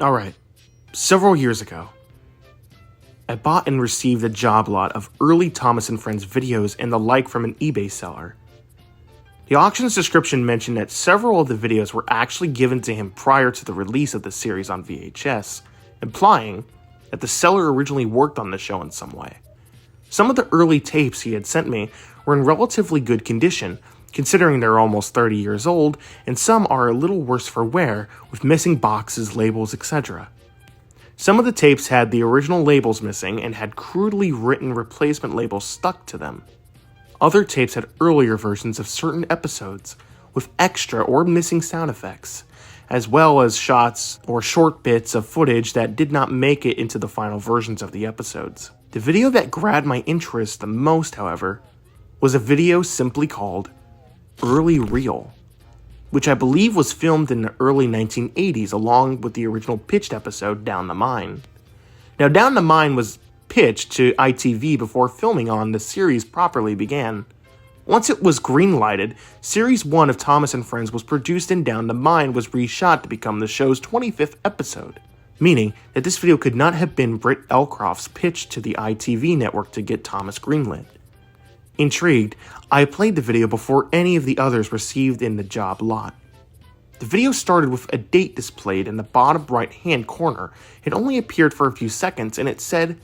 Alright, several years ago, I bought and received a job lot of early Thomas and Friends videos and the like from an eBay seller. The auction's description mentioned that several of the videos were actually given to him prior to the release of the series on VHS, implying that the seller originally worked on the show in some way. Some of the early tapes he had sent me were in relatively good condition, considering they're almost 30 years old, and some are a little worse for wear, with missing boxes, labels, etc. Some of the tapes had the original labels missing and had crudely written replacement labels stuck to them. Other tapes had earlier versions of certain episodes, with extra or missing sound effects, as well as shots or short bits of footage that did not make it into the final versions of the episodes. The video that grabbed my interest the most, however, was a video simply called Early Reel, which I believe was filmed in the early 1980s along with the original pitched episode Down the Mine. Now, Down the Mine was pitched to ITV before filming on the series properly began. Once it was greenlighted, Series 1 of Thomas and Friends was produced and Down the Mine was reshot to become the show's 25th episode, meaning that this video could not have been Britt Elcroft's pitch to the ITV network to get Thomas greenlit. Intrigued, I played the video before any of the others received in the job lot. The video started with a date displayed in the bottom right-hand corner. It only appeared for a few seconds, and it said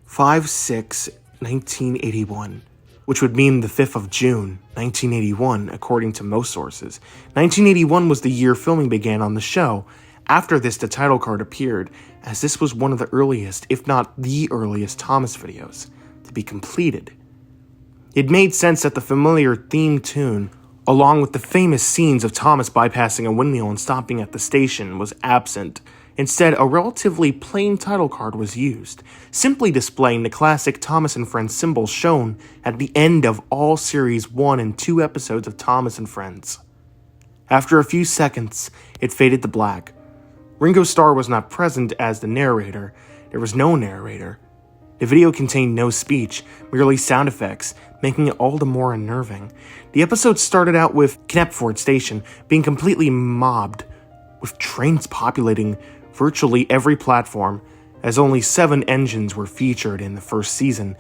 5/6/1981, which would mean the 5th of June, 1981, according to most sources. 1981 was the year filming began on the show. After this, the title card appeared, as this was one of the earliest, if not the earliest, Thomas videos to be completed. It made sense that the familiar theme tune, along with the famous scenes of Thomas bypassing a windmill and stopping at the station, was absent. Instead, a relatively plain title card was used, simply displaying the classic Thomas and Friends symbol shown at the end of all Series 1 and 2 episodes of Thomas and Friends. After a few seconds, it faded to black. Ringo Starr was not present as the narrator. There was no narrator. The video contained no speech, merely sound effects, making it all the more unnerving. The episode started out with Knepford Station being completely mobbed, with trains populating virtually every platform, as only 7 engines were featured in the first season.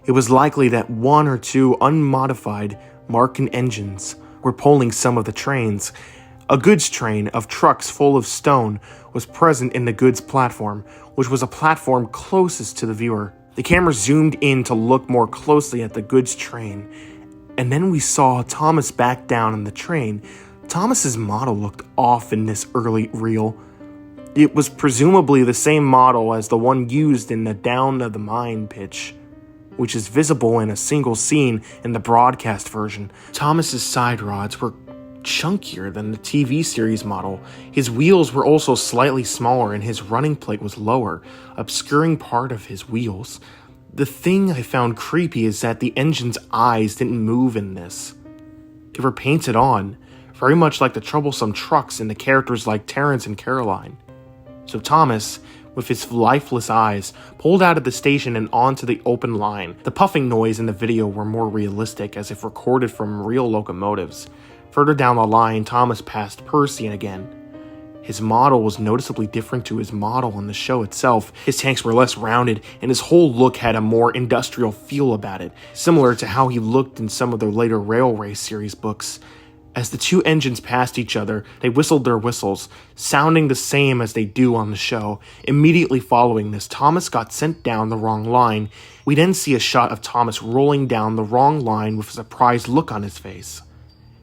It was likely that 1 or 2 unmodified Markin engines were pulling some of the trains. A goods train of trucks full of stone was present in the goods platform, which was a platform closest to the viewer. The camera zoomed in to look more closely at the goods train, and then we saw Thomas back down in the train. Thomas's model looked off in this early reel. It was presumably the same model as the one used in the Down the Mine pitch, which is visible in a single scene in the broadcast version. Thomas's side rods were chunkier than the TV series model. His wheels were also slightly smaller and his running plate was lower, obscuring part of his wheels. The thing I found creepy is that the engine's eyes didn't move in this. They were painted on, very much like the troublesome trucks in the characters like Terrence and Caroline. So Thomas, with his lifeless eyes, pulled out of the station and onto the open line. The puffing noise in the video were more realistic, as if recorded from real locomotives. Further down the line, Thomas passed Percy again. His model was noticeably different to his model in the show itself. His tanks were less rounded, and his whole look had a more industrial feel about it, similar to how he looked in some of the later Rail Race series books. As the 2 engines passed each other, they whistled their whistles, sounding the same as they do on the show. Immediately following this, Thomas got sent down the wrong line. We then see a shot of Thomas rolling down the wrong line with a surprised look on his face.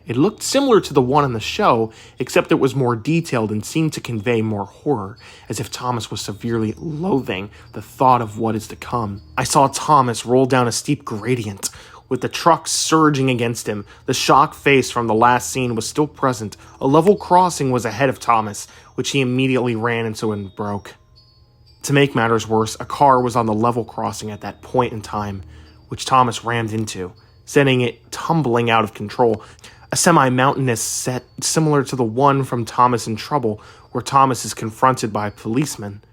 It looked similar to the one on the show, except it was more detailed and seemed to convey more horror, as if Thomas was severely loathing the thought of what is to come. I saw Thomas roll down a steep gradient, with the truck surging against him. The shock face from the last scene was still present. A level crossing was ahead of Thomas, which he immediately ran into and broke. To make matters worse, a car was on the level crossing at that point in time, which Thomas rammed into, sending it tumbling out of control. A semi-mountainous set similar to the one from Thomas in Trouble, where Thomas is confronted by a policeman,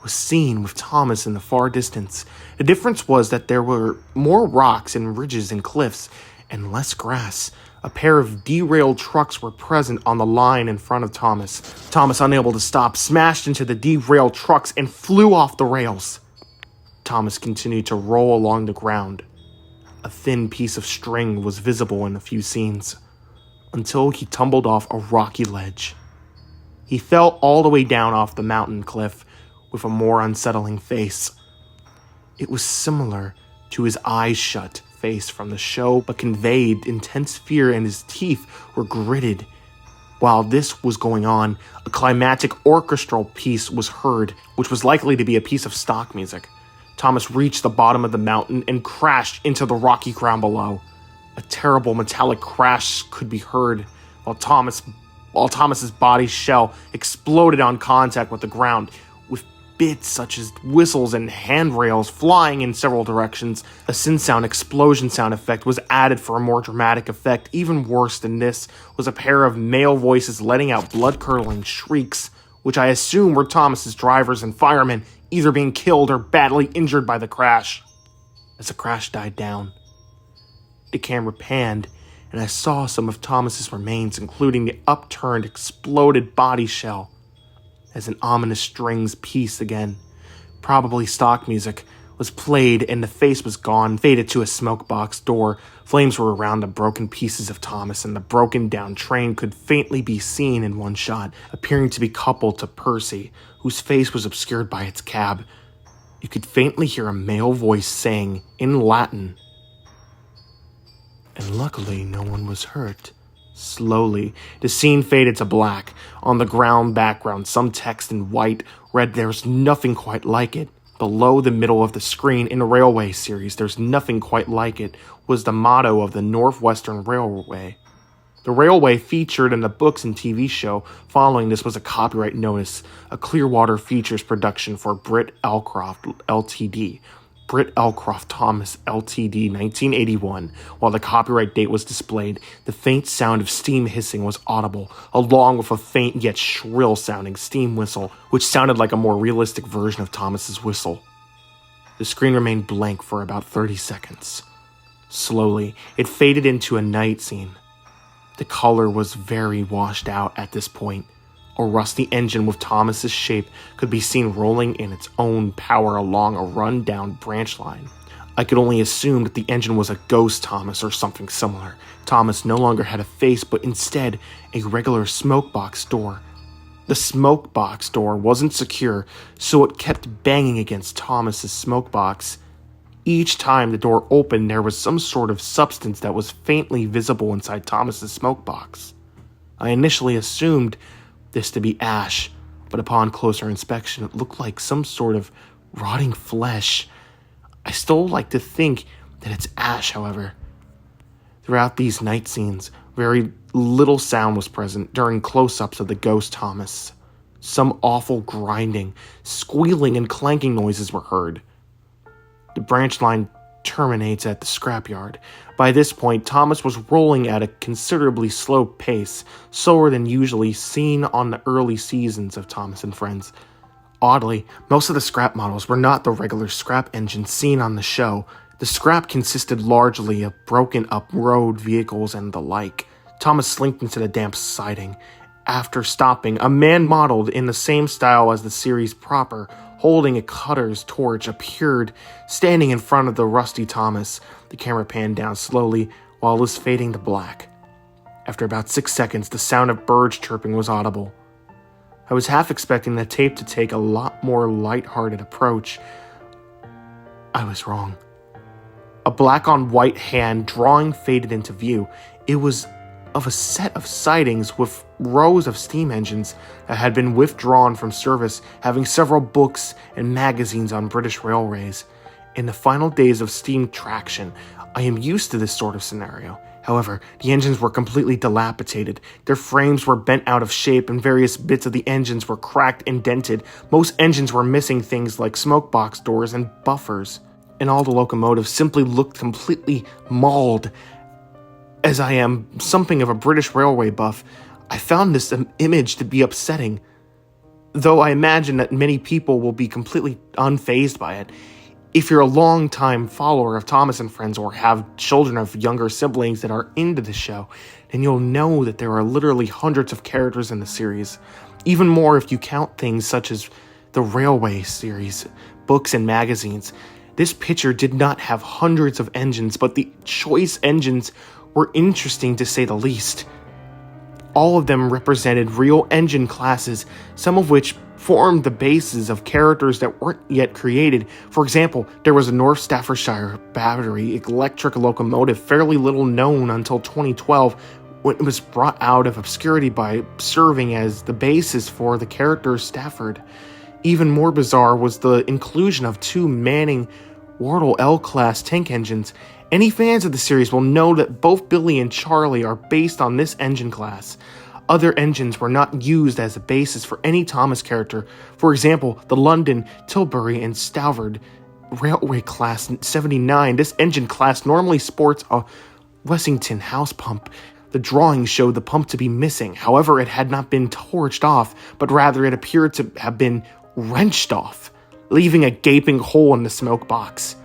was seen with Thomas in the far distance. The difference was that there were more rocks and ridges and cliffs, and less grass. A pair of derailed trucks were present on the line in front of Thomas. Thomas, unable to stop, smashed into the derailed trucks and flew off the rails. Thomas continued to roll along the ground. A thin piece of string was visible in a few scenes, until he tumbled off a rocky ledge. He fell all the way down off the mountain cliff with a more unsettling face. It was similar to his eyes shut face from the show, but conveyed intense fear, and his teeth were gritted. While this was going on, a climactic orchestral piece was heard, which was likely to be a piece of stock music. Thomas reached the bottom of the mountain and crashed into the rocky ground below. A terrible metallic crash could be heard while Thomas's body shell exploded on contact with the ground, with bits such as whistles and handrails flying in several directions. A sin sound explosion sound effect was added for a more dramatic effect. Even worse than this was a pair of male voices letting out blood-curdling shrieks, which I assume were Thomas's drivers and firemen either being killed or badly injured by the crash. As the crash died down, the camera panned, and I saw some of Thomas's remains, including the upturned, exploded body shell, as an ominous strings piece again, probably stock music, was played and the face was gone, faded to a smoke box door. Flames were around the broken pieces of Thomas, and the broken down train could faintly be seen in one shot, appearing to be coupled to Percy, whose face was obscured by its cab. You could faintly hear a male voice saying, in Latin, "And luckily no one was hurt." Slowly, the scene faded to black. On the ground background, some text in white read, "There's nothing quite like it." Below the middle of the screen, in the Railway series, "There's nothing quite like it," was the motto of the Northwestern Railway. The railway featured in the books and TV show following this was a copyright notice, a Clearwater Features production for Britt Elcroft Ltd., Britt Elcroft Thomas Ltd. 1981. While the copyright date was displayed, the faint sound of steam hissing was audible, along with a faint yet shrill sounding steam whistle, which sounded like a more realistic version of Thomas's whistle. The screen remained blank for about 30 seconds. Slowly, it faded into a night scene. The color was very washed out at this point. A rusty engine with Thomas's shape could be seen rolling in its own power along a run-down branch line. I could only assume that the engine was a ghost Thomas or something similar. Thomas no longer had a face, but instead a regular smoke box door. The smoke box door wasn't secure, so it kept banging against Thomas's smoke box. Each time the door opened, there was some sort of substance that was faintly visible inside Thomas's smoke box. I initially assumed this to be ash, but upon closer inspection, it looked like some sort of rotting flesh. I still like to think that it's ash, however. Throughout these night scenes, very little sound was present during close-ups of the ghost Thomas. Some awful grinding, squealing, and clanking noises were heard. The branch line terminates at the scrapyard. By this point, Thomas was rolling at a considerably slow pace, slower than usually seen on the early seasons of Thomas and Friends. Oddly, most of the scrap models were not the regular scrap engines seen on the show. The scrap consisted largely of broken-up road vehicles and the like. Thomas slinked into the damp siding. After stopping, a man modeled in the same style as the series proper, holding a cutter's torch, appeared, standing in front of the rusty Thomas. The camera panned down slowly while it was fading to black. After about 6 seconds, the sound of birds chirping was audible. I was half expecting the tape to take a lot more light-hearted approach. I was wrong. A black-on-white hand drawing faded into view. It was of a set of sidings with rows of steam engines that had been withdrawn from service, having several books and magazines on British railways. In the final days of steam traction, I am used to this sort of scenario. However, the engines were completely dilapidated. Their frames were bent out of shape, and various bits of the engines were cracked and dented. Most engines were missing things like smoke box doors and buffers, and all the locomotives simply looked completely mauled. As I am something of a British railway buff, I found this image to be upsetting. Though I imagine that many people will be completely unfazed by it, If you're a long-time follower of Thomas and Friends or have children of younger siblings that are into the show, then you'll know that there are literally hundreds of characters in the series. Even more if you count things such as the Railway series, books and magazines. This picture did not have hundreds of engines, but the choice engines were interesting to say the least. All of them represented real engine classes, some of which formed the bases of characters that weren't yet created. For example, there was a North Staffordshire battery electric locomotive, fairly little known until 2012, when it was brought out of obscurity by serving as the basis for the character Stafford. Even more bizarre was the inclusion of 2 Manning Wardle L-class tank engines. Any fans of the series will know that both Billy and Charlie are based on this engine class. Other engines were not used as a basis for any Thomas character. For example, the London, Tilbury, and Stafford Railway Class 79. This engine class normally sports a Wessington house pump. The drawings showed the pump to be missing. However, it had not been torched off, but rather it appeared to have been wrenched off, leaving a gaping hole in the smoke box.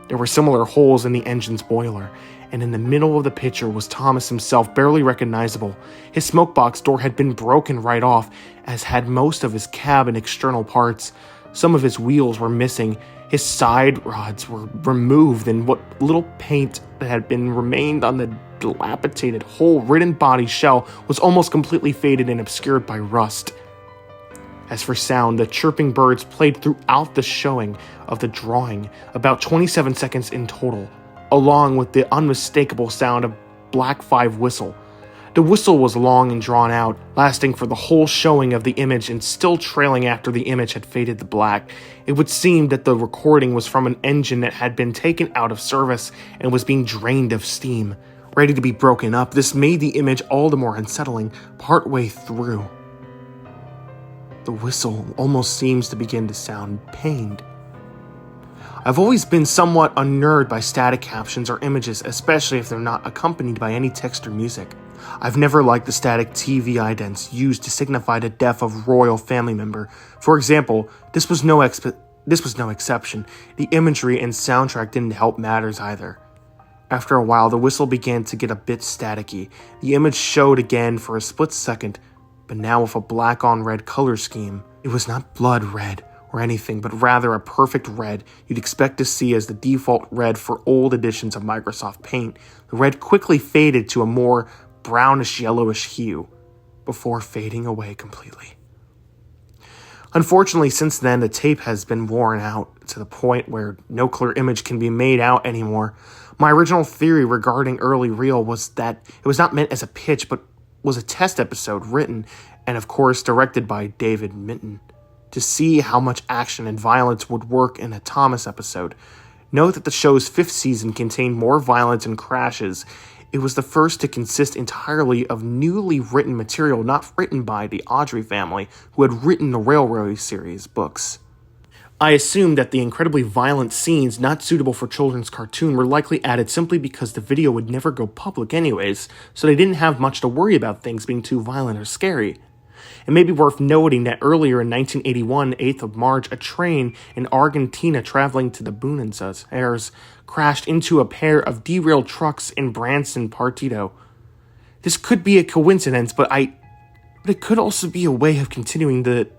There were similar holes in the engine's boiler, and in the middle of the picture was Thomas himself, barely recognizable. His smokebox door had been broken right off, as had most of his cab and external parts. Some of his wheels were missing. His side rods were removed, and what little paint that had been remained on the dilapidated, hole-ridden body shell was almost completely faded and obscured by rust. As for sound, the chirping birds played throughout the showing of the drawing, about 27 seconds in total, along with the unmistakable sound of Black 5 whistle. The whistle was long and drawn out, lasting for the whole showing of the image and still trailing after the image had faded to black. It would seem that the recording was from an engine that had been taken out of service and was being drained of steam, ready to be broken up. This made the image all the more unsettling partway through. The whistle almost seems to begin to sound pained. I've always been somewhat unnerved by static captions or images, especially if they're not accompanied by any text or music. I've never liked the static TV idents used to signify the death of royal family member. For example, this was no exception. The imagery and soundtrack didn't help matters either. After a while, the whistle began to get a bit staticky. The image showed again for a split second, but now with a black on red color scheme. It was not blood red or anything, but rather a perfect red you'd expect to see as the default red for old editions of Microsoft Paint. The red quickly faded to a more brownish yellowish hue before fading away completely. Unfortunately, since then, the tape has been worn out to the point where no clear image can be made out anymore. My original theory regarding early reel was that it was not meant as a pitch, but was a test episode written and, of course, directed by David Minton to see how much action and violence would work in a Thomas episode. Note that the show's 5th season contained more violence and crashes. It was the first to consist entirely of newly written material not written by the Audrey family, who had written the Railroad series books. I assumed that the incredibly violent scenes not suitable for children's cartoon were likely added simply because the video would never go public anyways, so they didn't have much to worry about things being too violent or scary. It may be worth noting that earlier in 1981, 8th of March, a train in Argentina traveling to the Buenos Aires crashed into a pair of derailed trucks in Branson, Partido. This could be a coincidence, but it could also be a way of continuing the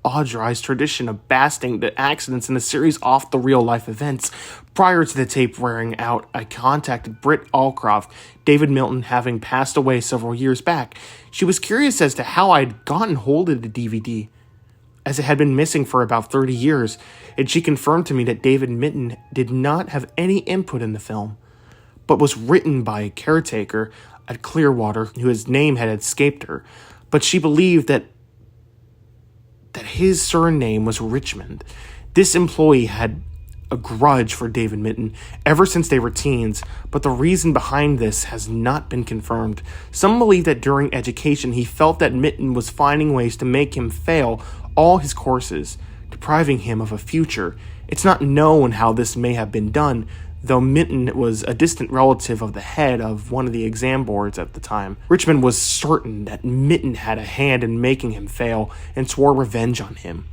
Audrey's tradition of basting the accidents in the series off the real-life events. Prior to the tape wearing out, I contacted Britt Allcroft, David Milton having passed away several years back. She was curious as to how I'd gotten hold of the DVD, as it had been missing for about 30 years, and she confirmed to me that David Minton did not have any input in the film, but was written by a caretaker at Clearwater whose name had escaped her, but she believed that his surname was Richmond. This employee had a grudge for David Minton ever since they were teens, but the reason behind this has not been confirmed. Some believe that during education he felt that Minton was finding ways to make him fail all his courses, depriving him of a future. It's not known how this may have been done, though Minton was a distant relative of the head of one of the exam boards at the time. Richmond was certain that Minton had a hand in making him fail and swore revenge on him.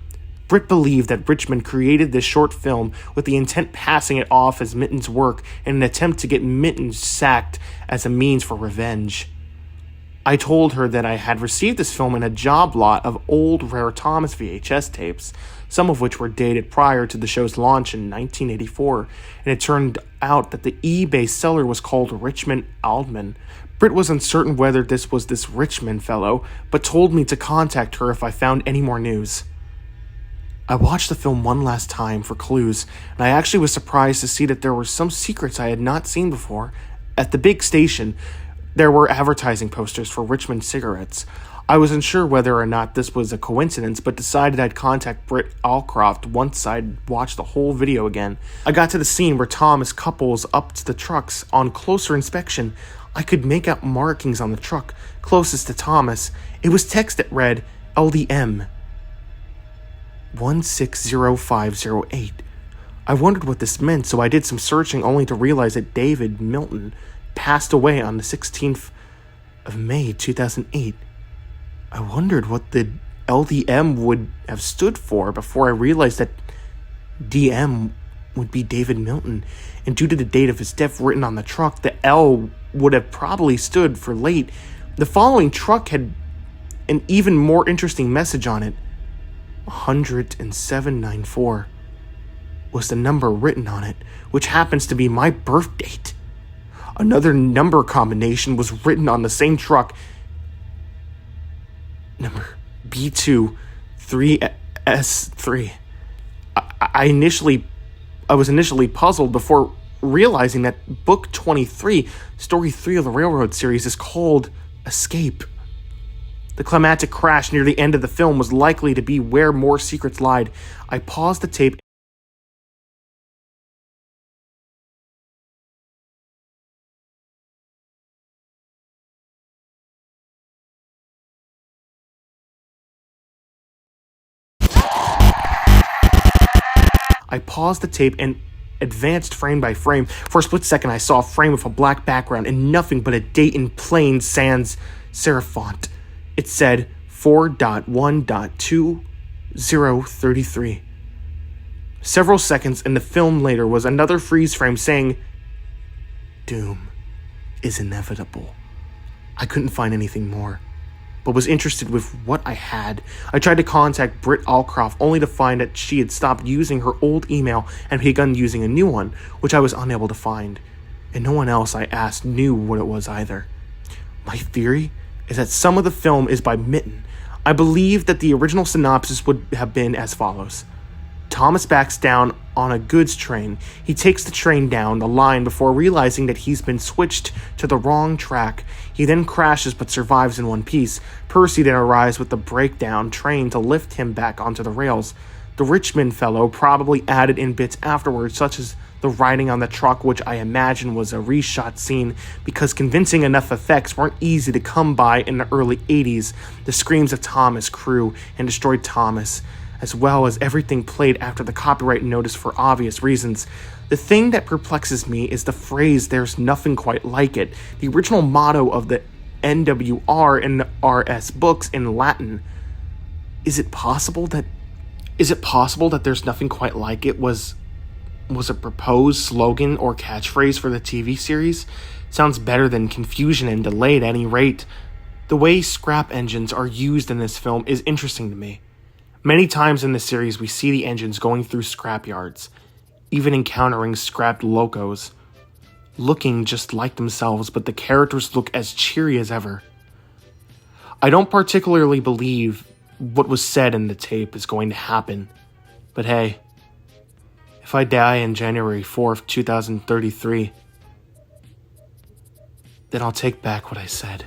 Britt believed that Richmond created this short film with the intent passing it off as Mitten's work in an attempt to get Mitten sacked as a means for revenge. I told her that I had received this film in a job lot of old rare Thomas VHS tapes, some of which were dated prior to the show's launch in 1984, and it turned out that the eBay seller was called Richmond Aldman. Britt was uncertain whether this was this Richmond fellow, but told me to contact her if I found any more news. I watched the film one last time for clues, and I actually was surprised to see that there were some secrets I had not seen before. At the big station, there were advertising posters for Richmond cigarettes. I was unsure whether or not this was a coincidence, but decided I'd contact Britt Allcroft once I'd watched the whole video again. I got to the scene where Thomas couples up to the trucks. On closer inspection, I could make out markings on the truck closest to Thomas. It was text that read LDM 160508. I wondered what this meant, so I did some searching only to realize that David Milton passed away on the 16th of May 2008. I wondered what the LDM would have stood for before I realized that DM would be David Milton, and due to the date of his death written on the truck, the L would have probably stood for late. The following truck had an even more interesting message on it. 10794 was the number written on it, which happens to be my birth date. Another number combination was written on the same truck. Number B2 3S3. I was initially puzzled before realizing that book 23, story 3 of the Railroad series, is called Escape. The climactic crash near the end of the film was likely to be where more secrets lied. I paused the tape. And advanced frame by frame. For a split second, I saw a frame with a black background and nothing but a date in plain sans serif font. It said 4.1.2033. Several seconds in the film later was another freeze frame saying, "Doom is inevitable." I couldn't find anything more, but was interested with what I had. I tried to contact Britt Allcroft only to find that she had stopped using her old email and begun using a new one, which I was unable to find. And no one else I asked knew what it was either. My theory is that some of the film is by Mitten. I believe that the original synopsis would have been as follows. Thomas backs down on a goods train. He takes the train down the line before realizing that he's been switched to the wrong track. He then crashes but survives in one piece. Percy then arrives with the breakdown train to lift him back onto the rails. The Richmond fellow probably added in bits afterwards, such as the writing on the truck, which I imagine was a reshot scene because convincing enough effects weren't easy to come by in the early 80s. The screams of Thomas crew and destroyed Thomas, as well as everything played after the copyright notice for obvious reasons. The thing that perplexes me is the phrase "there's nothing quite like it," the original motto of the NWR and RS books in Latin. Is it possible that "there's nothing quite like it" was a proposed slogan or catchphrase for the TV series? Sounds better than confusion and delay at any rate. The way scrap engines are used in this film is interesting to me. Many times in the series we see the engines going through scrapyards, even encountering scrapped locos, looking just like themselves, but the characters look as cheery as ever. I don't particularly believe what was said in the tape is going to happen, but hey, if I die on January 4th, 2033, then I'll take back what I said.